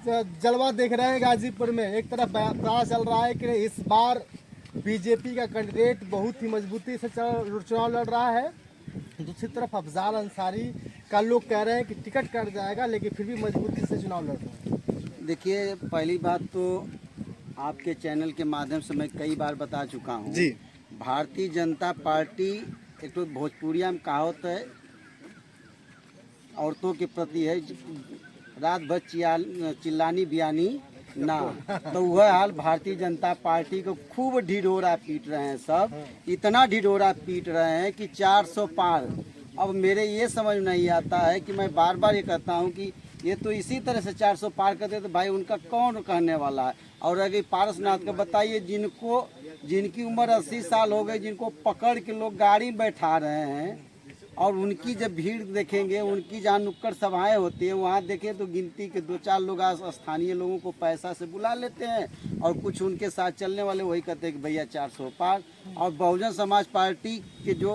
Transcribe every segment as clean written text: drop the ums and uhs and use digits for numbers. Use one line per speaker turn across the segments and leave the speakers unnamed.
जलवा देख रहे हैं गाजीपुर में। एक तरफ पता चल रहा है कि इस बार बीजेपी का कैंडिडेट बहुत ही मजबूती से चुनाव लड़ रहा है। दूसरी तरफ अफजाल अंसारी का लोग कह रहे हैं कि टिकट कट जाएगा, लेकिन फिर भी मजबूती से चुनाव लड़ रहे हैं।
देखिए, पहली बात तो आपके चैनल के माध्यम से मैं कई बार बता चुका हूँ
जी,
भारतीय जनता पार्टी एक तो भोजपुरिया में कहावत है, औरतों के प्रति है, रात भर चिल्लानी बियानी ना। तो वह हाल भारतीय जनता पार्टी को खूब ढिढोरा पीट रहे हैं सब। इतना ढिढोरा पीट रहे हैं कि 400 पार। अब मेरे ये समझ नहीं आता है कि मैं बार बार ये कहता हूँ कि ये तो इसी तरह से 400 पार करते तो भाई उनका कौन कहने वाला है। और अगर पारसनाथ का बताइए, जिनकी उम्र 80 साल हो गई, जिनको पकड़ के लोग गाड़ी में बैठा रहे हैं, और उनकी जब भीड़ देखेंगे, उनकी जहाँ नुक्कड़ सभाएं होती है वहाँ देखें तो गिनती के 2-4 लोग स्थानीय लोगों को पैसा से बुला लेते हैं, और कुछ उनके साथ चलने वाले वही कहते हैं कि भैया 400 पार। और बहुजन समाज पार्टी के जो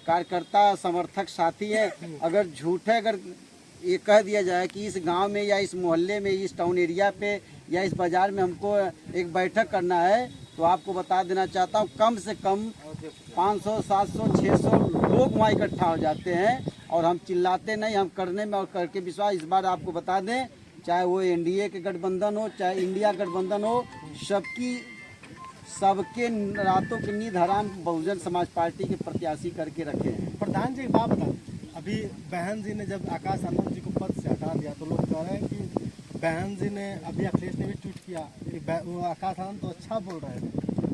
कार्यकर्ता समर्थक साथी हैं, अगर झूठे ये कह दिया जाए कि इस गांव में या इस मोहल्ले में, इस टाउन एरिया पे या इस बाज़ार में हमको एक बैठक करना है, तो आपको बता देना चाहता हूँ कम से कम 500, 700, 600 लोग वहाँ इकट्ठा हो जाते हैं। और हम चिल्लाते नहीं, हम करने में और करके विश्वास। इस बार आपको बता दें, चाहे वो एनडीए के गठबंधन हो, चाहे इंडिया गठबंधन हो, सबके रातों की नींद हराम बहुजन समाज पार्टी के प्रत्याशी करके रखे हैं।
प्रधान जी एक बात बताएं, अभी बहन जी ने जब आकाश आनंद जी को पद से हटा दिया तो लोग कह रहे हैं कि बहन जी ने, अभी अखिलेश ने भी ट्वीट किया कि वो आकाश आनंद तो अच्छा बोल रहे थे,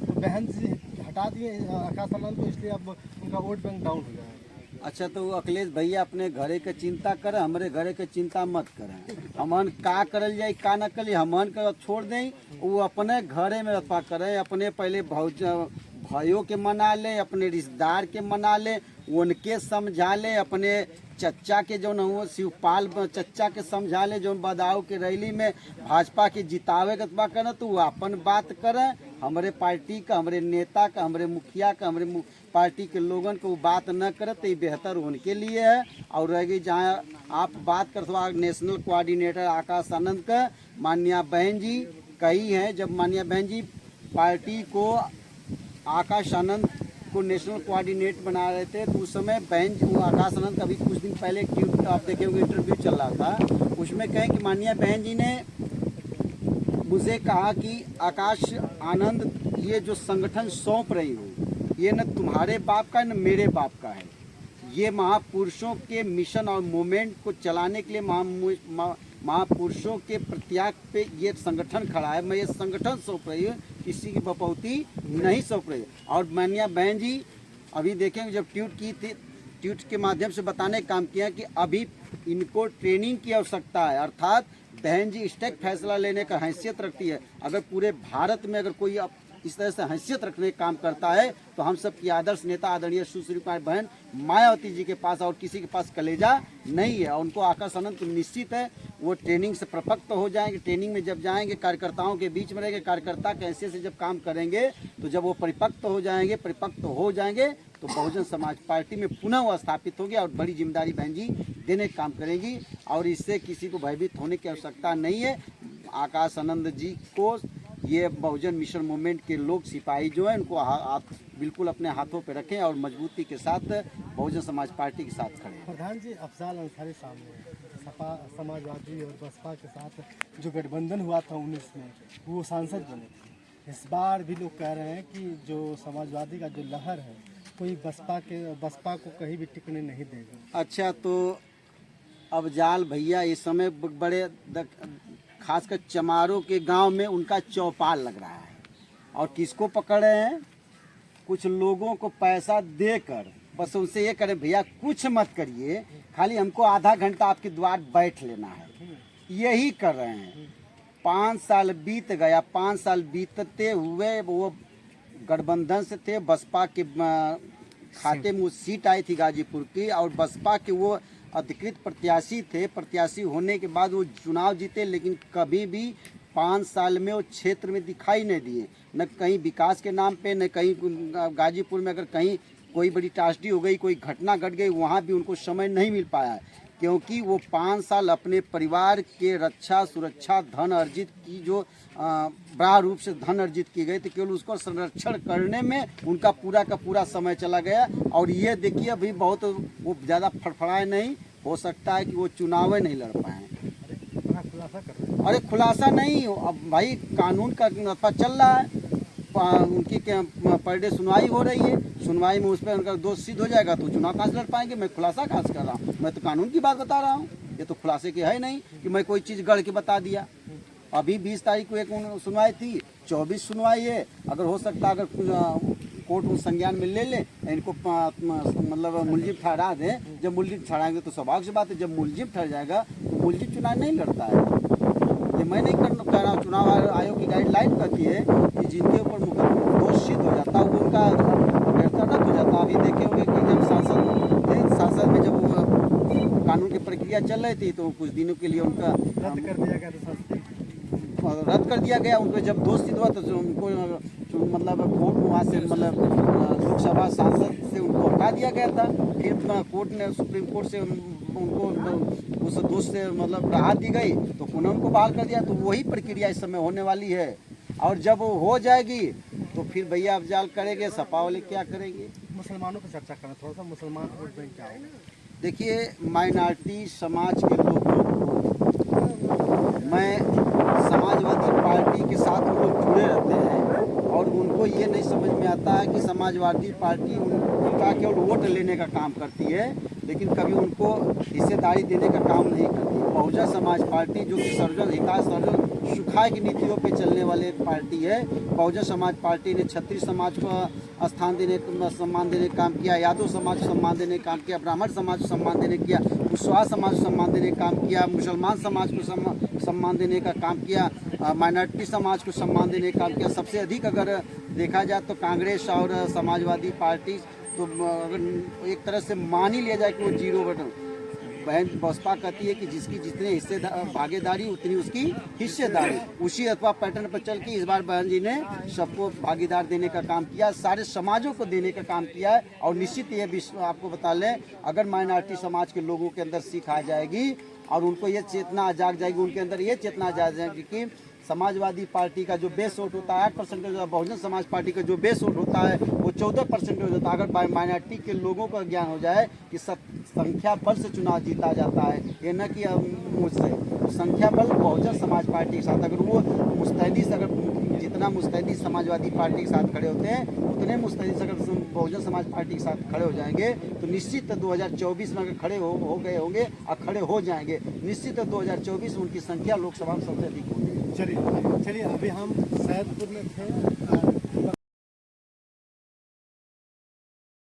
तो बहन जी हटा दिए आकाश आनंद को, इसलिए अब उनका वोट बैंक डाउन हो गया है।
अच्छा, तो अखिलेश भैया अपने घरे के चिंता करें, हमारे घरे के चिंता मत करें। हमन का करल जाए का न करिए, हमन के छोड़ दें, वो अपने घरे में रफा करें। अपने पहले भाइयों के मना ले, अपने रिश्तेदार के मना ले, उनके समझा ले, अपने चच्चा के जो न शिवपाल चच्चा के समझा ले, जो बदाऊ के रैली में भाजपा के जितावे का तबा करें, तो वो अपन बात करें। हमारे पार्टी का, हमारे नेता का, हमारे मुखिया का, हमारे पार्टी के लोगन को वो बात न करे तो ये बेहतर उनके लिए है। और रह गई जहाँ आप बात कर so national coordinator Akash Anand का, माननीय बहन जी कही हैं, जब माननीय बहन जी पार्टी को आकाश आनंद को नेशनल कोऑर्डिनेट बना रहे थे, तो उस समय बहन वो आकाश आनंद का अभी कुछ दिन पहले आप देखे होंगे इंटरव्यू चल रहा था, उसमें कहें कि माननीय बहन जी ने मुझे कहा कि आकाश आनंद, ये जो संगठन सौंप रही हूँ, ये न तुम्हारे बाप का न मेरे बाप का है। ये महापुरुषों के मिशन और मूवमेंट को चलाने के लिए महापुरुषों के प्रत्याग पे ये संगठन खड़ा है। मैं ये संगठन सौंप रही हूँ, किसी की बपौती नहीं सौंप रही। और माननीय बहन जी अभी देखेंगे, जब ट्वीट की थी, ट्वीट के माध्यम से बताने का काम किया कि अभी इनको ट्रेनिंग की आवश्यकता है। अर्थात बहन जी स्टेक फैसला लेने का हैसियत रखती है। अगर पूरे भारत में अगर कोई इस तरह से हैसियत रखने का काम करता है, तो हम सब की आदर्श नेता आदरणीय सुश्री कुमारी बहन मायावती जी के पास और किसी के पास कलेजा नहीं है। और उनको आकाश आनंद निश्चित है वो ट्रेनिंग से प्रपक्त हो जाएंगे। ट्रेनिंग में जब जाएंगे, कार्यकर्ताओं के बीच में रहेंगे, कार्यकर्ता के हैसियत से जब काम करेंगे, तो जब वो परिपक्व हो जाएंगे तो बहुजन समाज पार्टी में पुनः वो स्थापित होगी और बड़ी जिम्मेदारी बहन जी देने का काम करेंगी। और इससे किसी को भयभीत होने की आवश्यकता नहीं है। आकाश आनंद जी को ये बहुजन मिशन मूवमेंट के लोग, सिपाही जो हैं, उनको बिल्कुल अपने हाथों पे रखें और मजबूती के साथ बहुजन समाज पार्टी के साथ खड़े।
प्रधान जी, अफजाल अंसारी सामने सपा समाजवादी और बसपा के साथ जो गठबंधन हुआ था 19 में, वो सांसद बने। इस बार भी लोग कह रहे हैं कि जो समाजवादी का जो लहर है, कोई बसपा को कहीं भी टिकने नहीं देगा।
अच्छा, तो अफजाल भैया इस समय बड़े खासकर चमारों के गांव में उनका चौपाल लग रहा है। और किसको पकड़े हैं? कुछ लोगों को पैसा देकर बस उनसे ये करें, भैया कुछ मत करिए, खाली हमको आधा घंटा आपके द्वार बैठ लेना है। यही कर रहे हैं। 5 साल बीत गया। 5 साल बीतते हुए वो गठबंधन से थे, बसपा के खाते में वो सीट आई थी गाजीपुर की, और बसपा के वो अधिकृत प्रत्याशी थे। प्रत्याशी होने के बाद वो चुनाव जीते, लेकिन कभी भी 5 साल में वो क्षेत्र में दिखाई नहीं दिए, न कहीं विकास के नाम पे, न कहीं गाजीपुर में अगर कहीं कोई बड़ी ट्रेजेडी हो गई, कोई घटना घट गई, वहाँ भी उनको समय नहीं मिल पाया है। क्योंकि वो 5 साल अपने परिवार के रक्षा सुरक्षा धन अर्जित की जो बड़ा रूप से धन अर्जित की गई थी, केवल उसको संरक्षण करने में उनका पूरा का पूरा समय चला गया। और ये देखिए अभी बहुत वो ज़्यादा फड़फड़ाए नहीं, हो सकता है कि वो चुनाव नहीं लड़ पाए। अरे खुलासा नहीं, अब भाई कानून का रफा चल रहा है, उनकी पर डे सुनवाई हो रही है, सुनवाई में उस पर उनका दोष सिद्ध हो जाएगा तो चुनाव कहाँ से लड़ पाएंगे। मैं खुलासा कहाँ से कर रहा हूँ, मैं तो कानून की बात बता रहा हूँ। ये तो खुलासे की है नहीं कि मैं कोई चीज़ गढ़ के बता दिया। अभी 20 तारीख को एक सुनवाई थी, 24 सुनवाई है। अगर हो सकता अगर कोर्ट उस संज्ञान में ले ले, इनको मतलब मुलजिम ठहरा दें। जब मुलजिम ठहराएंगे तो स्वाभाविक सी बात है, जब मुलजिम ठहर जाएगा तो मुलजिम चुनाव नहीं लड़ता है। ये मैं नहीं कह रहा हूँ, चुनाव आयोग की गाइडलाइन कहती है कि जिनके ऊपर मुकदमा दोष सिद्ध हो जाता है वो उनका व्यवस्था रद्द हो जाता है। अभी देखे होंगे कि जब सांसद में जब कानून की प्रक्रिया चल रही थी तो कुछ दिनों के लिए उनका
रद्द कर दिया गया था,
रद्द कर दिया गया। उनको जब दोष सिद्ध हुआ तो उनको मतलब कोर्ट वहाँ से मतलब लोकसभा सांसद से उनको हटा दिया गया था। फिर कोर्ट ने सुप्रीम कोर्ट से उनको उस दोष से मतलब राहत दी गई तो पुनः उनको बहाल कर दिया। तो वही प्रक्रिया इस समय होने वाली है। और जब वो हो जाएगी तो फिर भैया अफजाल करेंगे, सपा वाले क्या करेंगे।
मुसलमानों पर चर्चा करना थोड़ा सा, मुसलमान वोट बैंक क्या होगा।
देखिए माइनॉरिटी समाज के लोगों को, मैं समाजवादी पार्टी के साथ वो लोग जुड़े रहते हैं और उनको ये नहीं समझ में आता है कि समाजवादी पार्टी उनका केवल वोट लेने का काम करती है, लेकिन कभी उनको हिस्सेदारी देने का काम नहीं करती। बहुजन समाज पार्टी जो कि सर्वजन हिताय सर्वजन सुखाय की नीतियों पे चलने वाले पार्टी है। बहुजन समाज पार्टी ने क्षत्रिय समाज को स्थान देने सम्मान देने का काम किया, यादव समाज को सम्मान देने का काम किया, ब्राह्मण समाज को सम्मान देने किया, कुशवाहा समाज को सम्मान देने का काम किया, मुसलमान समाज को सम्मान देने का काम किया, माइनॉरिटी समाज को सम्मान देने का काम किया। सबसे अधिक अगर देखा जाए तो कांग्रेस और समाजवादी पार्टी तो अगर एक तरह से मान ही लिया जाए कि वो जीरो बटन। बहन बसपा कहती है कि जिसकी जितने हिस्से भागीदारी उतनी उसकी हिस्सेदारी। उसी अथवा पैटर्न पर चल के इस बार बहन जी ने सबको भागीदार देने का काम किया, सारे समाजों को देने का काम किया है। और निश्चित ये आपको बता लें, अगर माइनॉरिटी समाज के लोगों के अंदर सीख आ जाएगी और उनको ये चेतना जाग जाएगी, उनके अंदर ये चेतना जाग जाएगी कि समाजवादी पार्टी का जो बेस वोट होता है 8% होता है, बहुजन समाज पार्टी का जो बेस वोट होता है वो 14% हो जाता है। अगर माइनॉरिटी के लोगों का ज्ञान हो जाए कि संख्या बल से चुनाव जीता जाता है, ये न कि मुझसे संख्या बल बहुजन समाज पार्टी के साथ, अगर वो मुस्तैदी से अगर जितना मुस्तैदी समाजवादी पार्टी के साथ खड़े होते हैं उतने मुस्तैदी से अगर बहुजन समाज पार्टी के साथ खड़े हो जाएंगे तो निश्चित 2024 में अगर खड़े हो गए होंगे और खड़े हो जाएंगे, निश्चित 2024 में उनकी संख्या लोकसभा में सबसे अधिक होगी।
चलिए अभी हम सैदपुर में थे,